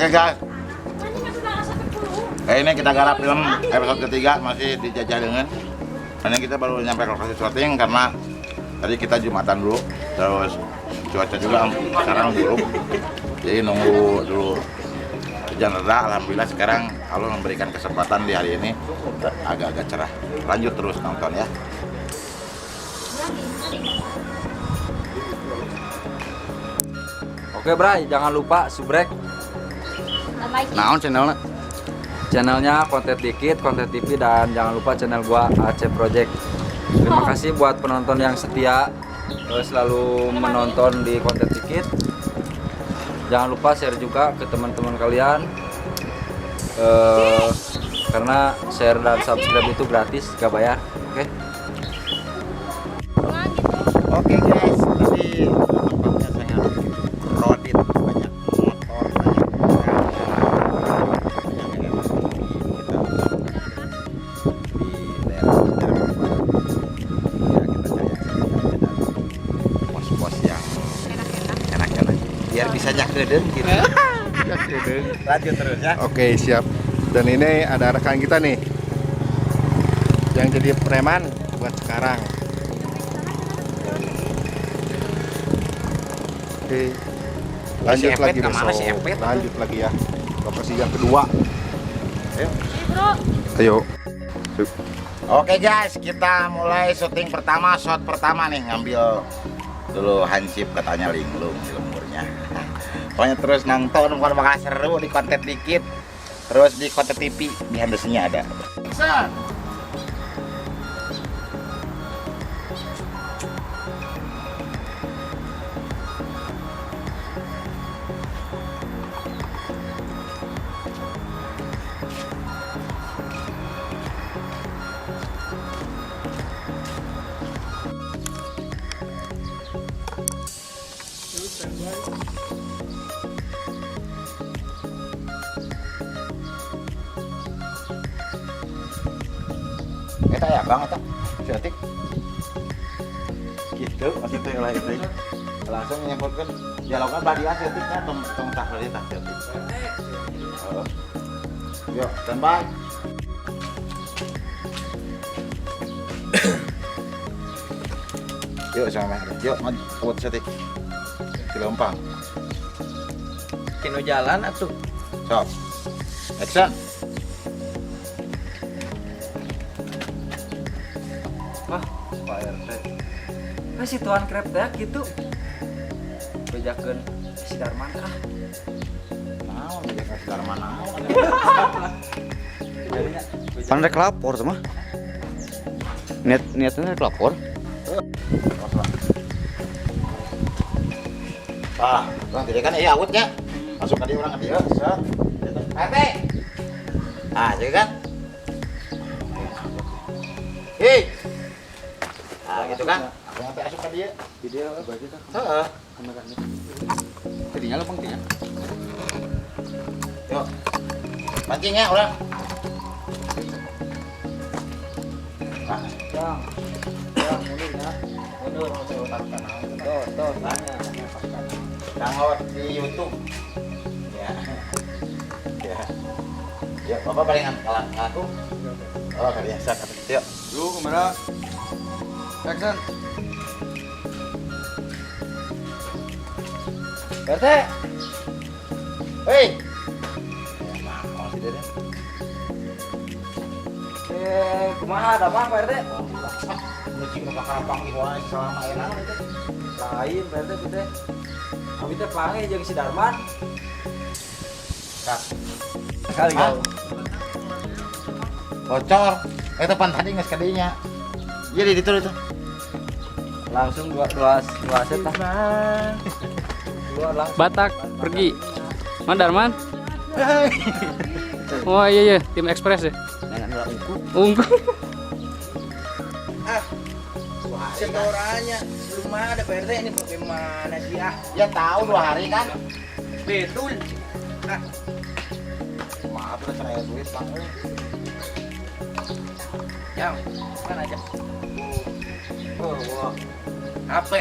Oke guys. Ini kita garap film episode ketiga masih dijajah dengan. Ini kita baru nyampe lokasi syuting karena tadi kita Jumatan dulu, terus cuaca juga sekarang buruk. Jadi nunggu dulu hujan reda. Alhamdulillah sekarang Allah memberikan kesempatan di hari ini agak-agak cerah. Lanjut terus nonton ya. Oke Bray, jangan lupa subrek. Naon channelnya? Channelnya Konten Dikit, Konten TV, dan jangan lupa channel gua AC Project. Terima kasih buat penonton yang setia selalu menonton di Konten Dikit. Jangan lupa share juga ke teman-teman kalian, karena share dan subscribe itu gratis, gak bayar. Oke. Oke guys, tadi tempatnya saya krodit banyak motor, pos-pos yang enak-enak biar bisa nyakreden gitu. Lanjut terus ya. Oke, siap. Dan ini ada rekan kita nih yang jadi preman buat sekarang. Oke, lanjut lagi besok. Lanjut lagi ya. Lokasi yang kedua. Ayo. Oke guys, kita mulai syuting pertama, shot pertama nih, ngambil dulu hansip katanya linglung di lemburnya. Pokoknya terus nonton, bukan bakal seru di Konten Dikit, terus di Konten TV, di handlesnya ada. Kita ya banget tuh, syuting gitu, maksudnya yang lain itu langsung menyebutkan dialognya badian syutingnya, tong tak beli tak syuting. Yuk, standby. Yuk sama yuk maju buat syuting di Lempang. Kino jalan atuh. Sok, action. Wah, Pak RT. Si Tuan Krep teh gitu. Bejakeun si Darman ah. Naon dia kasih darman naon. Pan rek lapor sama. Niatnya rek lapor. Ah, orang tidak kan iya awutnya. Masuk ke dia orang ke dia. Set. RT. Ah, jadi kan. Hei. Ah, gitu kan. Aku nanti masuk ke dia. Video bagi tak. Heeh. Kamera-kamera. Tadinya lo pangtinya. Yuk. Pancing ya orang. Nah, Yang mundur ya. mundur masuk otak kanan. Tuh, tanya. Download di YouTube. Ya. Ya. Ya, Bapak paling ngaku. Oh, kalian sak atau yuk. Lu kamera. Action. RT. Hei. Mau sih dia. Kumaha ada apa Pak RT? Nucing nu kakarapang ieu wae selama enak itu. Lain Pak RT teh. Abi teh pange jeung si Darman. Kak. Kali Hah? Bocor. Itu pan tadi geus kadinya. Iya di ditu itu. Langsung dua set tah. Dua langsung. Batak pergi. Man Darman? Oh iya tim Express ya. Nengan ungu. Ungu. Setorannya belum ada Pak RT, ini bagaimana sih ah? Ya tahu 2 hari kan. Betul. Maaf udah saya duit Bang. Yang mana aja? Oh, wah. HP.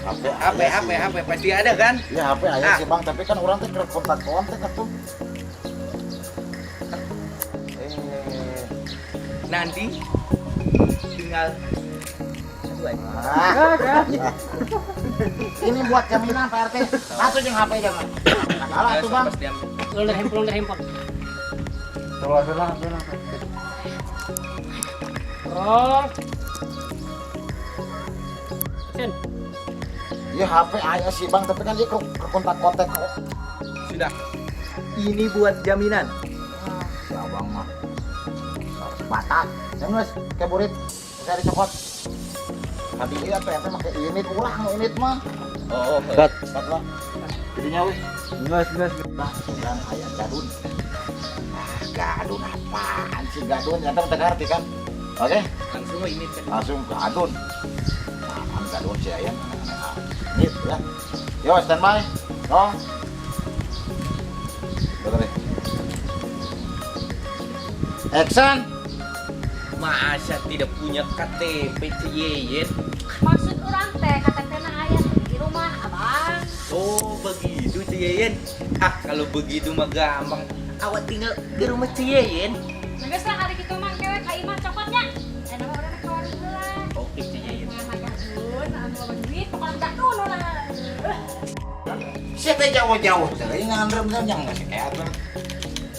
HP pasti ada kan? Ya HP ayah sih bang, tapi kan orang teh kontak atuh. Nanti tinggal Ini buat jaminan Pak RT. Atuh jeung HP jangan. Kalah tuh bang. Lo udah handphone. Coba. Oh. Sen. Ya HP ayah sih bang, tapi kan dia ke kontak kok. sudah. Ini buat jaminan. Ya bang mah. Batak. Yang nulis kayak burit. Cari cokot. Tapi iya tuh ente pakai unit ulah unit mah. Oh, Cut. Cut lah. Jadinya weh. Gas. Nah, dan ayah gadun. Gadun apaan sih gadun? Ente udah ngerti kan? Oke? langsung ini kan. Langsung gadun. Apaan gadun sih ayah? Ini ya. Yo standby. Oh. Betul deh. Action. Masa tidak punya KTP Ciyeyen? Maksud orang teh KTP-na aya di rumah abang. Oh begitu Ciyeyen. Kalau begitu mah gampang. Awak tinggal ke rumah Ciyeyen. Ngeus lah hari kitu mah kewe ka imah cokotnya. Nama urang ke warung heula. Oke Ciyeyen. Mah gadun, anu loba duit pokona gadun lah. Siapa jauh-jauh teh ngandrem yang masih kayak atuh.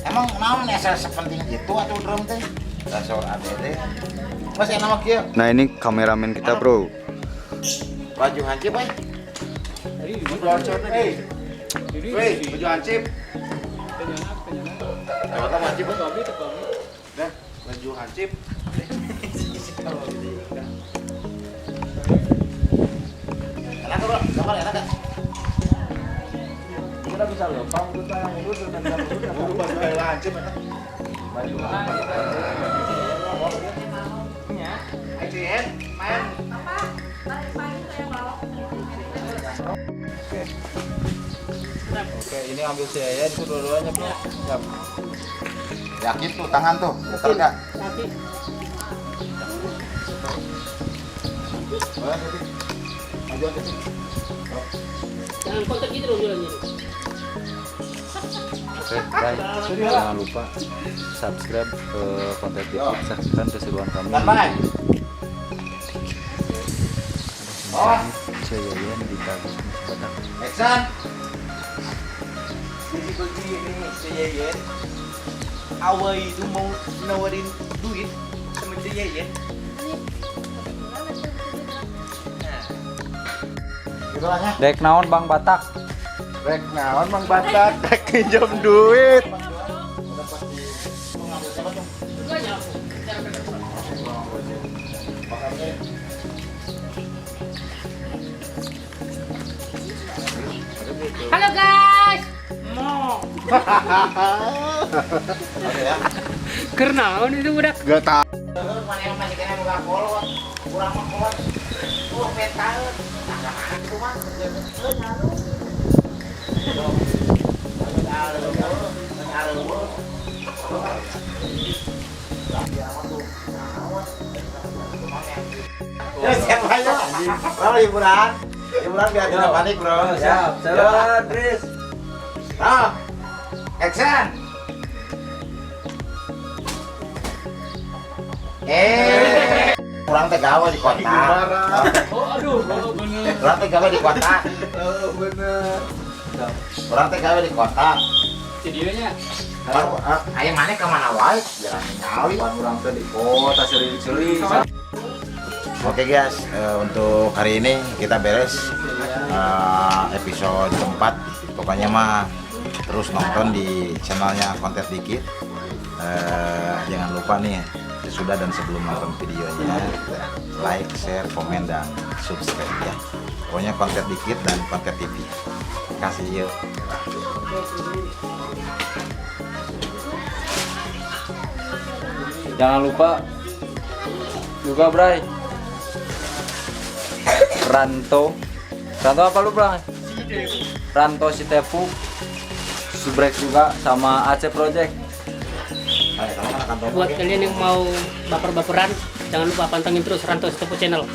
Emang naon asa sepenting itu atuh drum teh? Dasar ADD. Masih nama kieu. Nah ini kameramen kita bro. Baju hancip euy. Baju hancip euy. Weh, baju hancip. Coba hancip euy. Dah, baju hancip. Enak bro, gambar enak kan? Kita bisa lupa kita yang urut dan yang urut baju hancip enak. Baju hancip. ICN, main. Apa? Balik pagi saya bawa. Oke, ini ambil saya itu dua-duanya punya. Siap. Yakin tuh tangan tuh, betul nggak? Maju ke sini. Jangan kontak gitu dong jalannya. Oke, guys, jangan lupa subscribe ke konten TV, saksikan keseruan kami. Standby. Oh, Ciyeyen di Kagus Batak. action. Jadi begini Ciyeyen. Awak itu mau nawarin duit sama Ciyeyen. Nah, Gitu lah ya. Dek naon Bang Batak? Rek naon Mang Batak, rek pinjam duit. Udah pasti mau ngambil siapa tuh? Makanya Halo guys. oke ya. Kernaon itu budak. Gak tahu. Mana yang masih kena buka kolot, kurang mah kolot. Tuh petal. Nah, itu mah ya siapa aja? Bro, hiburan biar tidak panik bro. Siap, sabar, Tris. Nah, action. Kurang teh gawe di kota. Oh aduh, bener. Kurang teh gawe di kota. Kurang teh gawe di kota. Videonya. Ayo mana ke mana wae? Jalan nyawi. Orang teh di kota sering-sering. Oke guys, untuk hari ini kita beres episode keempat. Pokoknya mah terus nonton di channelnya Konten Dikit. Jangan lupa nih sesudah dan sebelum nonton videonya like, share, komen, dan subscribe ya. Pokoknya Konten Dikit dan Konten TV. Kasih yuk. Jangan lupa juga Bray. Ranto apa lu Bray? Ranto Sitepu, Subrek juga sama AC Project. Ayo, kamu kan kantor. Buat kalian yang mau baper-baperan, jangan lupa pantengin terus Ranto Stepo Channel.